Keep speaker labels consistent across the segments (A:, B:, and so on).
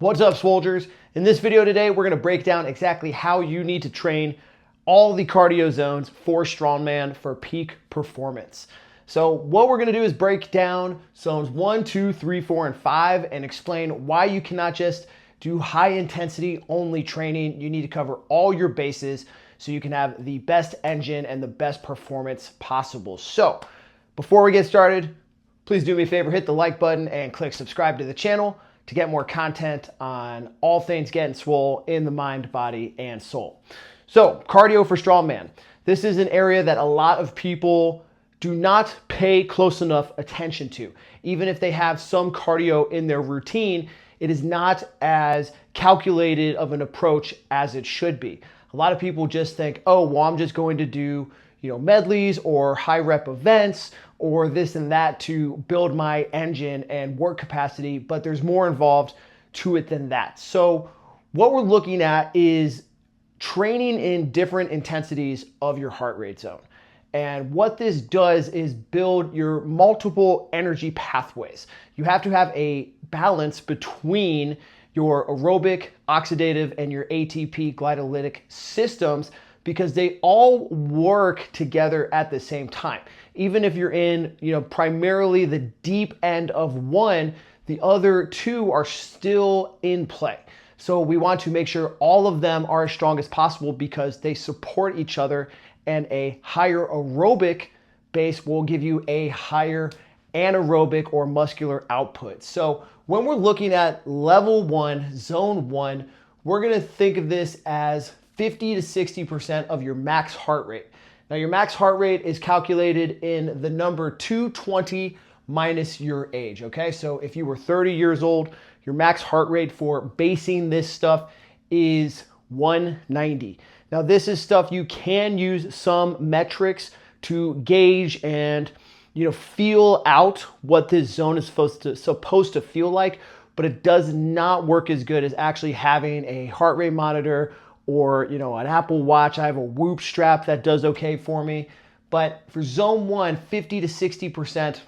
A: What's up, soldiers? In this video today, we're going to break down exactly how you need to train all the cardio zones for strongman for peak performance. So what we're going to do is break down zones 1, 2, 3, 4, and 5 and explain why you cannot just do high intensity only training. You need to cover all your bases so you can have the best engine and the best performance possible. So before we get started, please do me a favor, hit the like button and click subscribe to the channel to get more content on all things getting swole in the mind, body, and soul. So cardio for strongman. This is an area that a lot of people do not pay close enough attention to. Even if they have some cardio in their routine, it is not as calculated of an approach as it should be. A lot of people just think, oh, well, I'm just going to do medleys or high rep events or this and that to build my engine and work capacity, but there's more involved to it than that. So what we're looking at is training in different intensities of your heart rate zone. And what this does is build your multiple energy pathways. You have to have a balance between your aerobic, oxidative, and your ATP glycolytic systems because they all work together at the same time. Even if you're in, primarily the deep end of one, the other two are still in play. So we want to make sure all of them are as strong as possible because they support each other, and a higher aerobic base will give you a higher anaerobic or muscular output. So when we're looking at level 1, zone 1, we're gonna think of this as 50 to 60% of your max heart rate. Now your max heart rate is calculated in the number 220 minus your age, okay? So if you were 30 years old, your max heart rate for basing this stuff is 190. Now this is stuff you can use some metrics to gauge and feel out what this zone is supposed to feel like, but it does not work as good as actually having a heart rate monitor or an Apple Watch. I have a Whoop strap that does okay for me. But for zone 1, 50 to 60%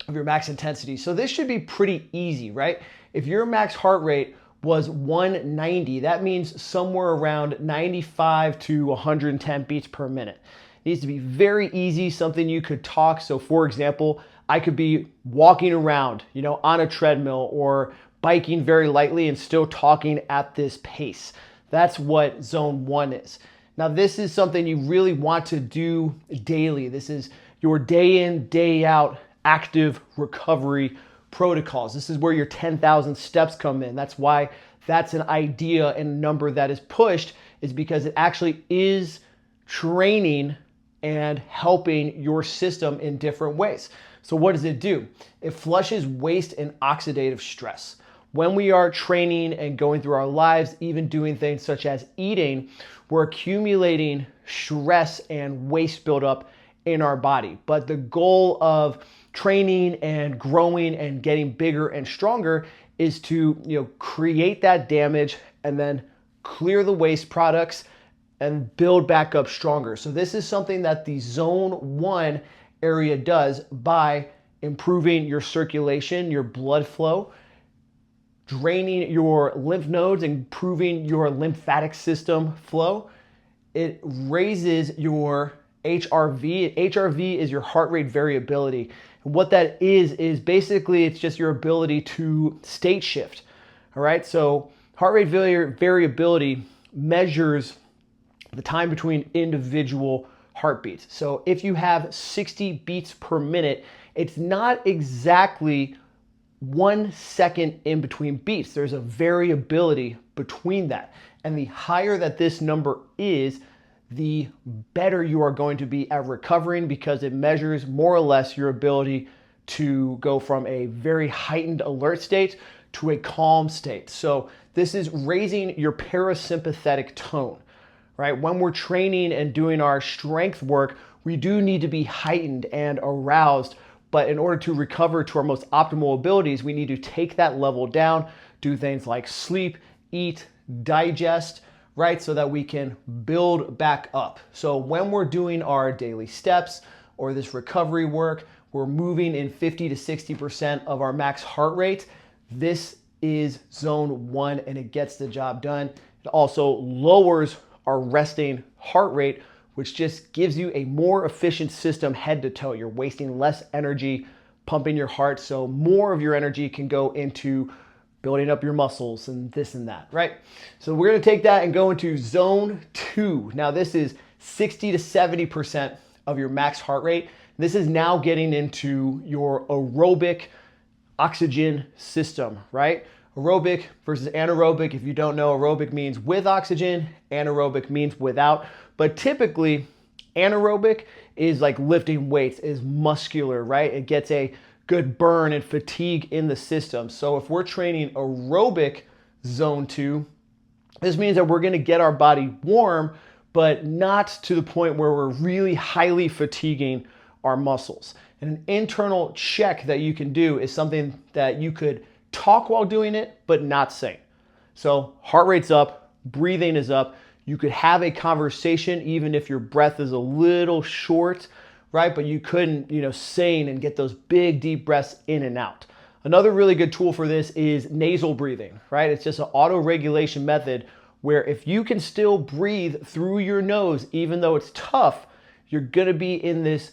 A: of your max intensity. So this should be pretty easy, right? If your max heart rate was 190, that means somewhere around 95 to 110 beats per minute. It needs to be very easy, something you could talk. So for example, I could be walking around, on a treadmill or biking very lightly and still talking at this pace. That's what zone 1 is. Now this is something you really want to do daily. This is your day in, day out active recovery protocols. This is where your 10,000 steps come in. That's why that's an idea and number that is pushed, is because it actually is training and helping your system in different ways. So what does it do? It flushes waste and oxidative stress. When we are training and going through our lives, even doing things such as eating, we're accumulating stress and waste buildup in our body. But the goal of training and growing and getting bigger and stronger is to create that damage and then clear the waste products and build back up stronger. So this is something that the zone 1 area does by improving your circulation, your blood flow, draining your lymph nodes, improving your lymphatic system flow. It raises your HRV. HRV is your heart rate variability. And what that is basically it's just your ability to state shift. All right, so heart rate variability measures the time between individual heartbeats. So if you have 60 beats per minute, it's not exactly 1 second in between beats. There's a variability between that. And the higher that this number is, the better you are going to be at recovering because it measures more or less your ability to go from a very heightened alert state to a calm state. So this is raising your parasympathetic tone, right? When we're training and doing our strength work, we do need to be heightened and aroused. But in order to recover to our most optimal abilities, we need to take that level down, do things like sleep, eat, digest, right? So that we can build back up. So when we're doing our daily steps or this recovery work, we're moving in 50 to 60% of our max heart rate. This is zone 1 and it gets the job done. It also lowers our resting heart rate, which just gives you a more efficient system head to toe. You're wasting less energy pumping your heart, so more of your energy can go into building up your muscles and this and that, right? So we're gonna take that and go into zone 2. Now this is 60 to 70% of your max heart rate. This is now getting into your aerobic oxygen system, right? Aerobic versus anaerobic. If you don't know, aerobic means with oxygen, anaerobic means without. But typically, anaerobic is like lifting weights, is muscular, right? It gets a good burn and fatigue in the system. So if we're training aerobic zone 2, this means that we're gonna get our body warm, but not to the point where we're really highly fatiguing our muscles. And an internal check that you can do is something that you could talk while doing it, but not say. So heart rate's up, breathing is up. You could have a conversation even if your breath is a little short, right? But you couldn't, sing and get those big deep breaths in and out. Another really good tool for this is nasal breathing, right? It's just an auto-regulation method where if you can still breathe through your nose, even though it's tough, you're gonna be in this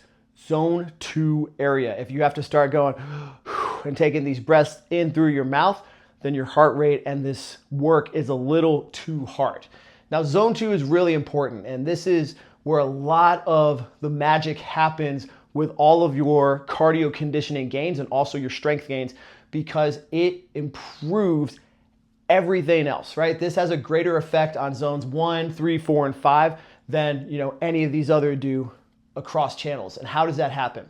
A: zone 2 area. If you have to start going and taking these breaths in through your mouth, then your heart rate and this work is a little too hard. Now, zone 2 is really important, and this is where a lot of the magic happens with all of your cardio conditioning gains and also your strength gains, because it improves everything else, right? This has a greater effect on zones 1, 3, 4, and 5 than any of these other do across channels. And how does that happen?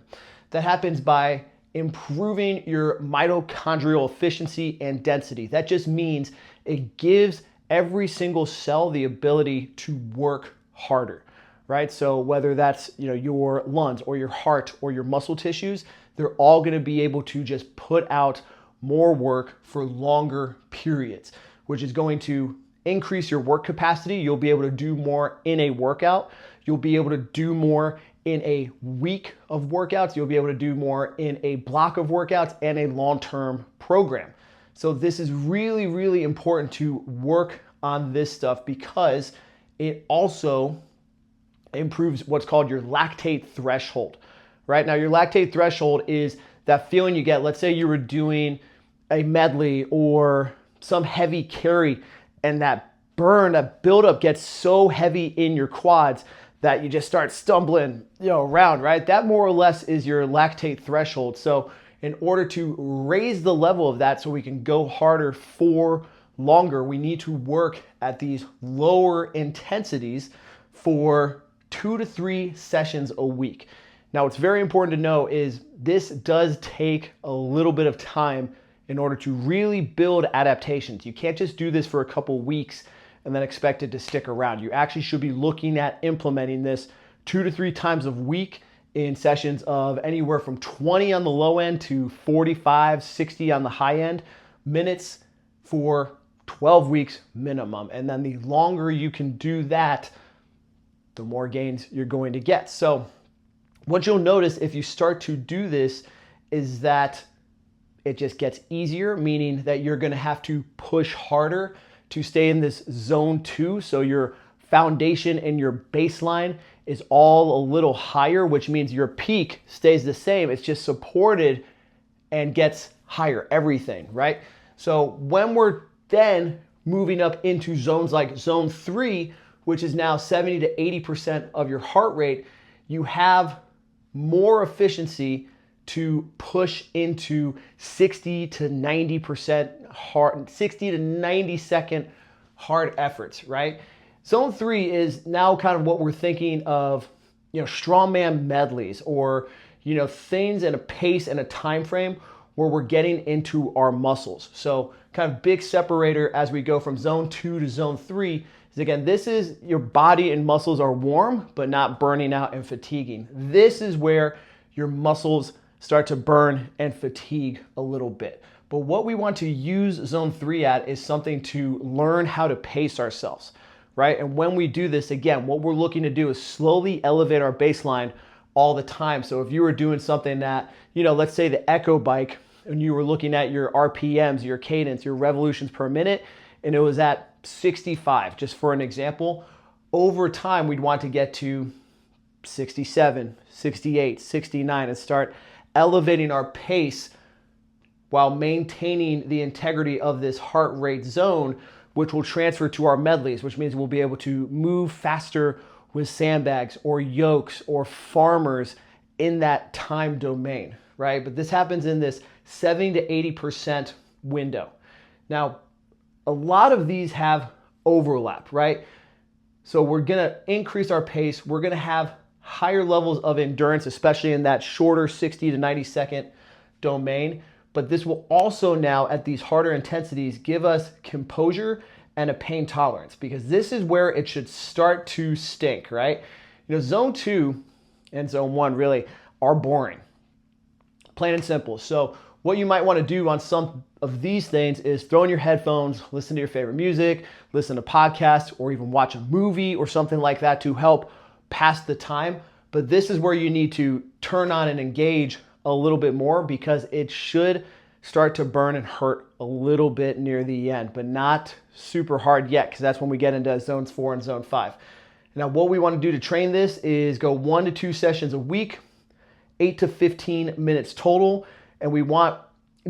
A: That happens by improving your mitochondrial efficiency and density. That just means it gives every single cell the ability to work harder, right? So whether that's your lungs or your heart or your muscle tissues, they're all going to be able to just put out more work for longer periods, which is going to increase your work capacity. You'll be able to do more in a workout. You'll be able to do more in a week of workouts. You'll be able to do more in a block of workouts and a long-term program. So this is really, really important to work on this stuff because it also improves what's called your lactate threshold, right? Now, your lactate threshold is that feeling you get. Let's say you were doing a medley or some heavy carry, and that burn, that buildup gets so heavy in your quads that you just start stumbling, around, right? That more or less is your lactate threshold. So in order to raise the level of that so we can go harder for longer, we need to work at these lower intensities for 2 to 3 sessions a week. Now, what's very important to know is this does take a little bit of time in order to really build adaptations. You can't just do this for a couple weeks and then expect it to stick around. You actually should be looking at implementing this 2 to 3 times a week in sessions of anywhere from 20 on the low end to 45, 60 on the high end minutes for 12 weeks minimum. And then the longer you can do that, the more gains you're going to get. So what you'll notice if you start to do this is that it just gets easier, meaning that you're gonna have to push harder to stay in this zone 2. So your foundation and your baseline is all a little higher, which means your peak stays the same. It's just supported and gets higher, everything, right? So when we're then moving up into zones like zone 3, which is now 70 to 80% of your heart rate, you have more efficiency to push into 60 to 90 second hard efforts, right? Zone 3 is now kind of what we're thinking of, strongman medleys or, things in a pace and a time frame where we're getting into our muscles. So kind of big separator as we go from zone 2 to zone 3 is, again, this is your body and muscles are warm, but not burning out and fatiguing. This is where your muscles start to burn and fatigue a little bit. But what we want to use zone 3 at is something to learn how to pace ourselves, right? And when we do this, again, what we're looking to do is slowly elevate our baseline all the time. So if you were doing something that, let's say the Echo bike, and you were looking at your RPMs, your cadence, your revolutions per minute, and it was at 65, just for an example, over time we'd want to get to 67, 68, 69 and start elevating our pace while maintaining the integrity of this heart rate zone, which will transfer to our medleys, which means we'll be able to move faster with sandbags or yokes or farmers in that time domain, right? But this happens in this 70 to 80% window. Now, a lot of these have overlap, right? So we're gonna increase our pace. We're gonna have higher levels of endurance, especially in that shorter 60 to 90 second domain. But this will also now, at these harder intensities, give us composure and a pain tolerance, because this is where it should start to stink, right? You know, zone 2 and zone 1 really are boring, plain and simple. So what you might want to do on some of these things is throw in your headphones, listen to your favorite music, listen to podcasts, or even watch a movie or something like that to help pass the time. But this is where you need to turn on and engage a little bit more, because it should start to burn and hurt a little bit near the end, but not super hard yet, because that's when we get into zones 4 and zone 5. Now, what we want to do to train this is go 1 to 2 sessions a week, 8 to 15 minutes total, and we want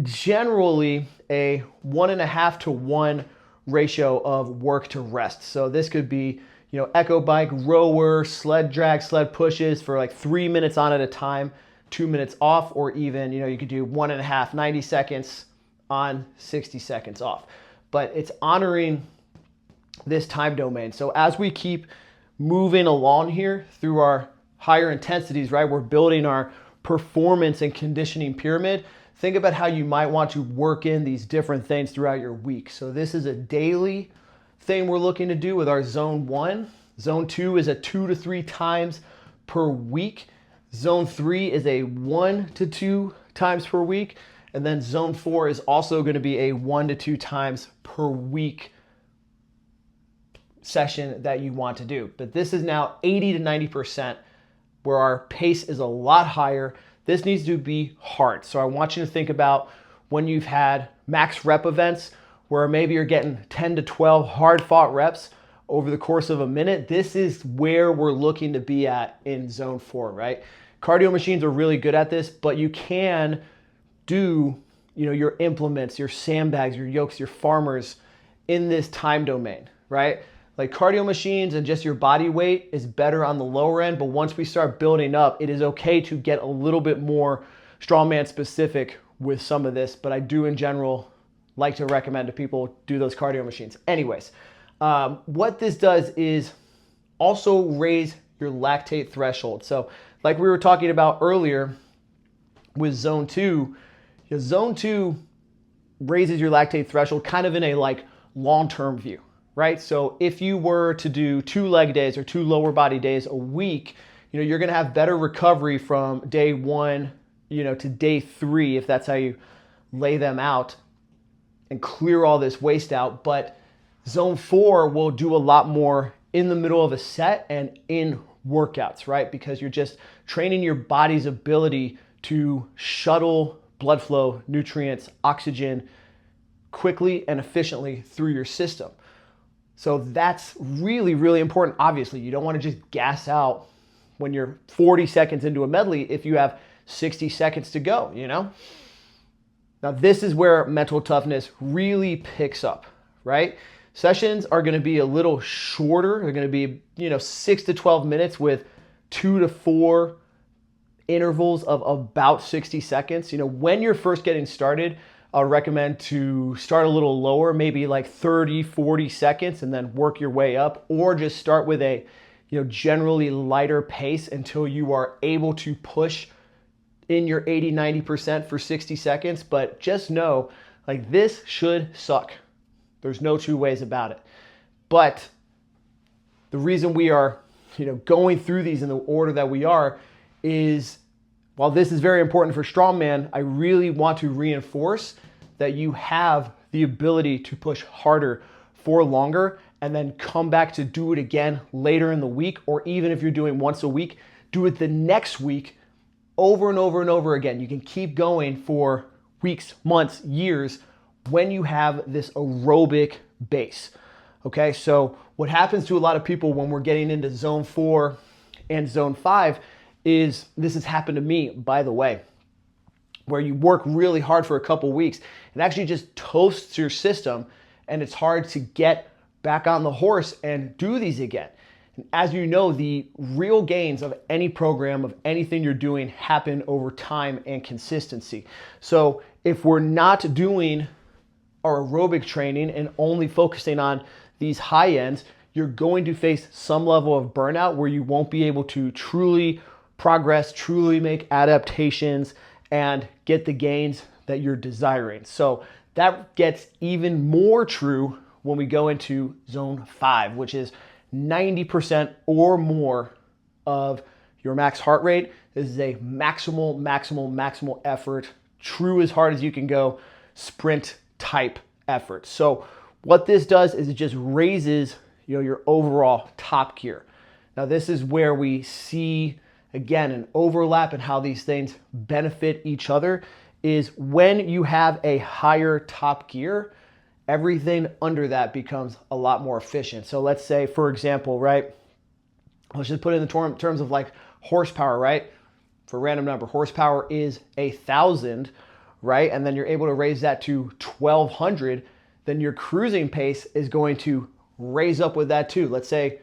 A: generally a 1.5 to 1 ratio of work to rest. So this could be, you know, echo bike, rower, sled drag, sled pushes for like 3 minutes on at a time, 2 minutes off, or even, you know, you could do 1.5, 90 seconds on, 60 seconds off. But it's honoring this time domain. So as we keep moving along here through our higher intensities, right, we're building our performance and conditioning pyramid. Think about how you might want to work in these different things throughout your week. So this is a daily thing we're looking to do with our zone 1. Zone 2 is a 2 to 3 times per week. Zone 3 is a 1 to 2 times per week. And then zone 4 is also going to be a 1 to 2 times per week session that you want to do. But this is now 80 to 90% where our pace is a lot higher. This needs to be hard. So I want you to think about when you've had max rep events where maybe you're getting 10 to 12 hard fought reps over the course of a minute. This is where we're looking to be at in zone 4, right? Cardio machines are really good at this, but you can do, you know, your implements, your sandbags, your yokes, your farmers in this time domain, right? Like cardio machines and just your body weight is better on the lower end, but once we start building up, it is okay to get a little bit more strongman specific with some of this, but I do in general like to recommend to people do those cardio machines. Anyways, what this does is also raise your lactate threshold. So like we were talking about earlier with zone 2, zone 2 raises your lactate threshold kind of in a like long-term view, right? So if you were to do 2 leg days or 2 lower body days a week, you know, you're going to have better recovery from day 1, you know, to day 3, if that's how you lay them out and clear all this waste out. But zone 4 will do a lot more in the middle of a set and in workouts, right? Because you're just training your body's ability to shuttle blood flow, nutrients, oxygen quickly and efficiently through your system. So that's really, really important. Obviously, you don't want to just gas out when you're 40 seconds into a medley if you have 60 seconds to go, you know? Now, this is where mental toughness really picks up, right? Sessions are going to be a little shorter. They're going to be, you know, 6 to 12 minutes with 2 to 4 intervals of about 60 seconds. You know, when you're first getting started, I would recommend to start a little lower, maybe like 30, 40 seconds, and then work your way up, or just start with a, you know, generally lighter pace until you are able to push in your 80, 90% for 60 seconds. But just know, like, this should suck. There's no two ways about it. But the reason we are, you know, going through these in the order that we are is, while this is very important for strongman, I really want to reinforce that you have the ability to push harder for longer and then come back to do it again later in the week, or even if you're doing once a week, do it the next week over and over and over again. You can keep going for weeks, months, years when you have this aerobic base. Okay, so what happens to a lot of people when we're getting into zone 4 and zone 5 is, this has happened to me, by the way, where you work really hard for a couple weeks and actually just toasts your system, and it's hard to get back on the horse and do these again. And as you know, the real gains of any program, of anything you're doing, happen over time and consistency. So if we're not doing our aerobic training and only focusing on these high ends, you're going to face some level of burnout where you won't be able to truly progress, truly make adaptations, and get the gains that you're desiring. So that gets even more true when we go into zone 5, which is 90% or more of your max heart rate. This is a maximal effort, true as hard as you can go, sprint type effort. So what this does is it just raises, your overall top gear. Now this is where we see, again, an overlap in how these things benefit each other, is when you have a higher top gear, everything under that becomes a lot more efficient. So let's say, for example, right, let's just put it in the terms of like horsepower, right? For a random number, horsepower is 1,000, right? And then you're able to raise that to 1,200, then your cruising pace is going to raise up with that too. Let's say,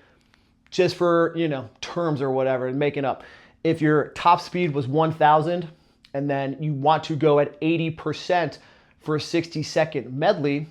A: just for, terms or whatever, and making up, if your top speed was 1,000 and then you want to go at 80% for a 60-second medley,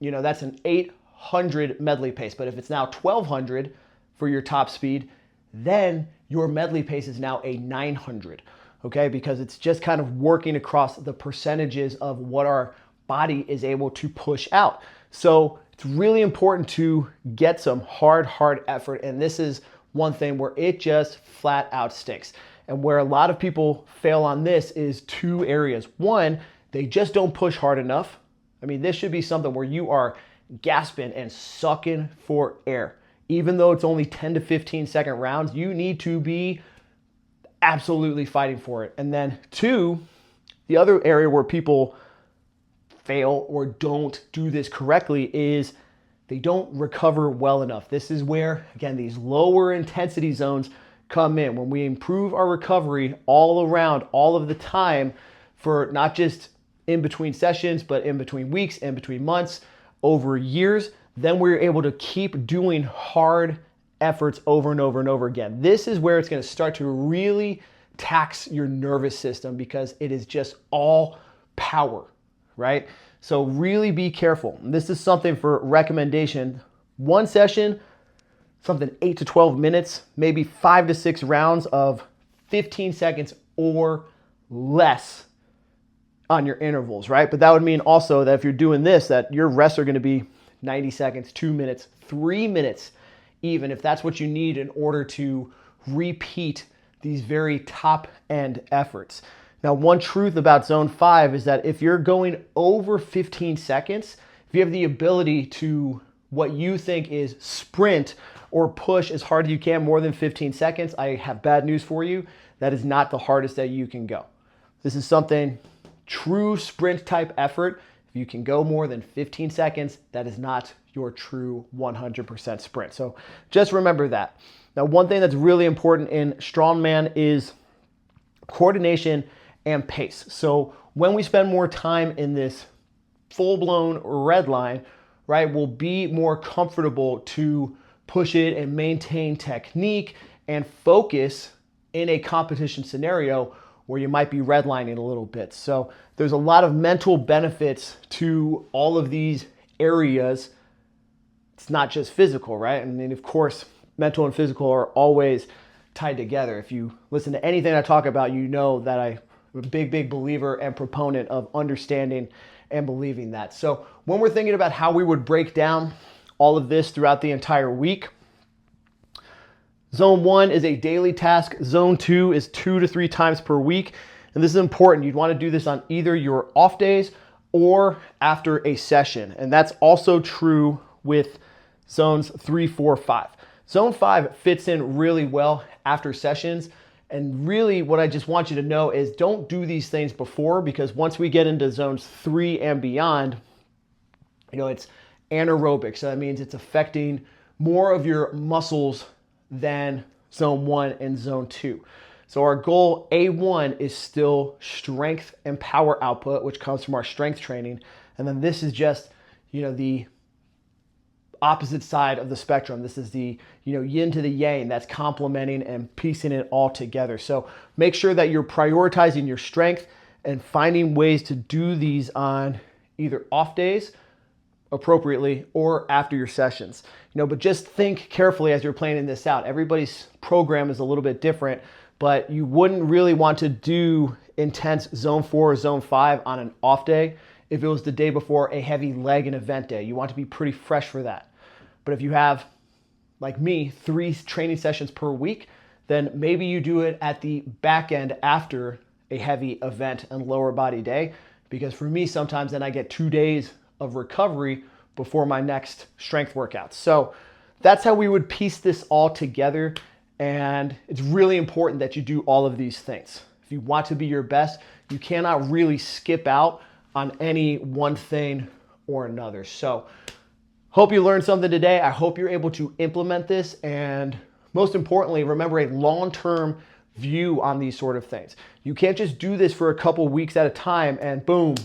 A: that's an 800 medley pace. But if it's now 1,200 for your top speed, then your medley pace is now a 900, okay? Because it's just kind of working across the percentages of what our body is able to push out. So it's really important to get some hard effort. And this is one thing where it just flat out stinks. And where a lot of people fail on this is 2 areas. One, they just don't push hard enough. I mean, this should be something where you are gasping and sucking for air. Even though it's only 10 to 15 second rounds, you need to be absolutely fighting for it. And then 2, the other area where people fail or don't do this correctly is they don't recover well enough. This is where, again, these lower intensity zones come in. When we improve our recovery all around, all of the time, for not just in between sessions, but in between weeks, in between months, over years, then we're able to keep doing hard efforts over and over and over again. This is where it's going to start to really tax your nervous system, because it is just all power, right? So really be careful. This is something for recommendation. One session, something 8 to 12 minutes, maybe 5 to 6 rounds of 15 seconds or less on your intervals, right? But that would mean also that if you're doing this, that your rests are going to be 90 seconds, 2 minutes, 3 minutes, even if that's what you need in order to repeat these very top end efforts. Now, one truth about zone 5 is that if you're going over 15 seconds, if you have the ability to, what you think is sprint or push as hard as you can more than 15 seconds, I have bad news for you. That is not the hardest that you can go. This is something, true sprint type effort. If you can go more than 15 seconds, that is not your true 100% sprint. So just remember that. Now, one thing that's really important in Strongman is coordination and pace. So when we spend more time in this full-blown red line, right, we'll be more comfortable to push it and maintain technique and focus in a competition scenario where you might be redlining a little bit. So there's a lot of mental benefits to all of these areas. It's not just physical, right? I mean, of course, mental and physical are always tied together. If you listen to anything I talk about, you know that I'm a big believer and proponent of understanding and believing that. So when we're thinking about how we would break down all of this throughout the entire week, Zone 1 is a daily task. Zone 2 is 2 to 3 times per week. And this is important. You'd want to do this on either your off days or after a session. And that's also true with zones 3, 4, 5. Zone 5 fits in really well after sessions. And really what I just want you to know is don't do these things before, because once we get into zones 3 and beyond, it's anaerobic. So that means it's affecting more of your muscles than zone 1 and zone 2. So our goal, A1, is still strength and power output, which comes from our strength training. And then this is just, the opposite side of the spectrum. This is the, yin to the yang, that's complementing and piecing it all together. So make sure that you're prioritizing your strength and finding ways to do these on either off days appropriately or after your sessions. But just think carefully as you're planning this out. Everybody's program is a little bit different, but you wouldn't really want to do intense zone 4 or zone 5 on an off day if it was the day before a heavy leg and event day. You want to be pretty fresh for that. But if you have, like me, 3 training sessions per week, then maybe you do it at the back end after a heavy event and lower body day. Because for me, sometimes then I get 2 days of recovery before my next strength workouts. So that's how we would piece this all together. And it's really important that you do all of these things. If you want to be your best, you cannot really skip out on any one thing or another. So hope you learned something today. I hope you're able to implement this. And most importantly, remember a long-term view on these sort of things. You can't just do this for a couple weeks at a time and boom,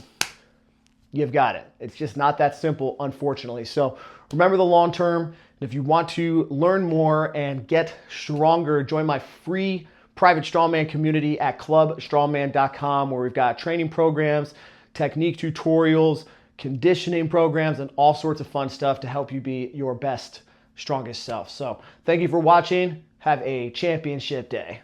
A: you've got it. It's just not that simple, unfortunately. So remember the long term. If you want to learn more and get stronger, join my free private strongman community at clubstrongman.com, where we've got training programs, technique tutorials, conditioning programs, and all sorts of fun stuff to help you be your best, strongest self. So thank you for watching. Have a championship day.